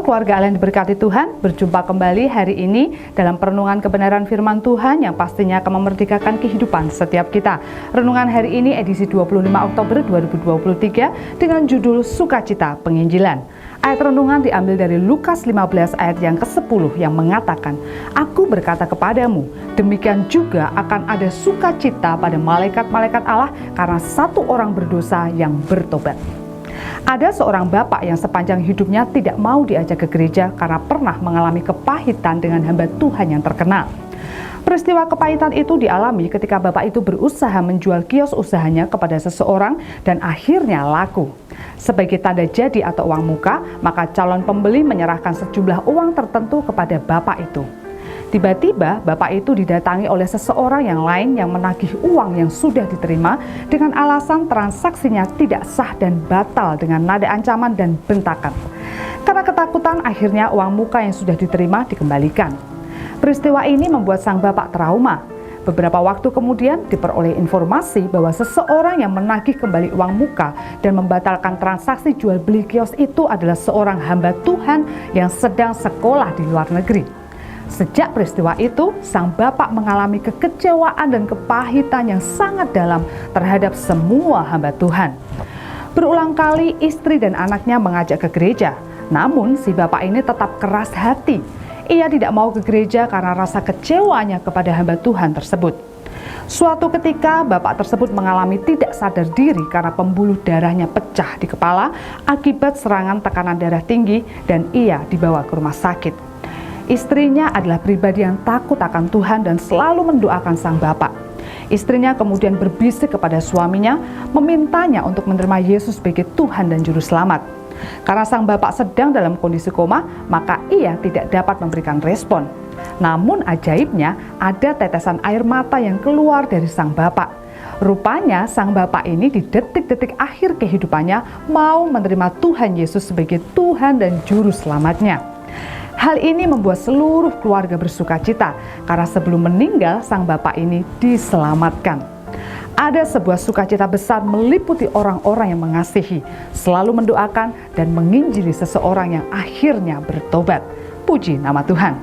keluarga Allah yang diberkati Tuhan, berjumpa kembali hari ini dalam perenungan kebenaran firman Tuhan yang pastinya akan memerdekakan kehidupan setiap kita. Renungan hari ini edisi 25 Oktober 2023 dengan judul Sukacita Penginjilan. Ayat renungan diambil dari Lukas 15 ayat yang ke-10 yang mengatakan, "Aku berkata kepadamu, demikian juga akan ada sukacita pada malaikat-malaikat Allah karena satu orang berdosa yang bertobat." Ada seorang bapak yang sepanjang hidupnya tidak mau diajak ke gereja karena pernah mengalami kepahitan dengan hamba Tuhan yang terkenal. Peristiwa kepahitan itu dialami ketika bapak itu berusaha menjual kios usahanya kepada seseorang dan akhirnya laku. Sebagai tanda jadi atau uang muka, maka calon pembeli menyerahkan sejumlah uang tertentu kepada bapak itu. Tiba-tiba bapak itu didatangi oleh seseorang yang lain yang menagih uang yang sudah diterima dengan alasan transaksinya tidak sah dan batal dengan nada ancaman dan bentakan. Karena ketakutan, akhirnya uang muka yang sudah diterima dikembalikan. Peristiwa ini membuat sang bapak trauma. Beberapa waktu kemudian diperoleh informasi bahwa seseorang yang menagih kembali uang muka dan membatalkan transaksi jual beli kios itu adalah seorang hamba Tuhan yang sedang sekolah di luar negeri. Sejak peristiwa itu, sang bapak mengalami kekecewaan dan kepahitan yang sangat dalam terhadap semua hamba Tuhan. Berulang kali istri dan anaknya mengajak ke gereja, namun si bapak ini tetap keras hati. Ia tidak mau ke gereja karena rasa kecewanya kepada hamba Tuhan tersebut. Suatu ketika bapak tersebut mengalami tidak sadar diri karena pembuluh darahnya pecah di kepala akibat serangan tekanan darah tinggi dan ia dibawa ke rumah sakit. Istrinya adalah pribadi yang takut akan Tuhan dan selalu mendoakan sang bapak. Istrinya kemudian berbisik kepada suaminya, memintanya untuk menerima Yesus sebagai Tuhan dan Juru Selamat. Karena sang bapak sedang dalam kondisi koma, maka ia tidak dapat memberikan respon. Namun ajaibnya, ada tetesan air mata yang keluar dari sang bapak. Rupanya sang bapak ini di detik-detik akhir kehidupannya mau menerima Tuhan Yesus sebagai Tuhan dan Juru Selamatnya. Hal ini membuat seluruh keluarga bersukacita karena sebelum meninggal sang bapak ini diselamatkan. Ada sebuah sukacita besar meliputi orang-orang yang mengasihi, selalu mendoakan dan menginjili seseorang yang akhirnya bertobat. Puji nama Tuhan.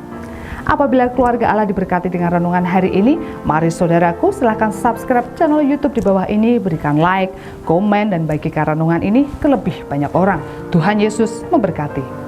Apabila keluarga Allah diberkati dengan renungan hari ini, mari saudaraku silahkan subscribe channel YouTube di bawah ini, berikan like, komen, dan bagikan renungan ini ke lebih banyak orang. Tuhan Yesus memberkati.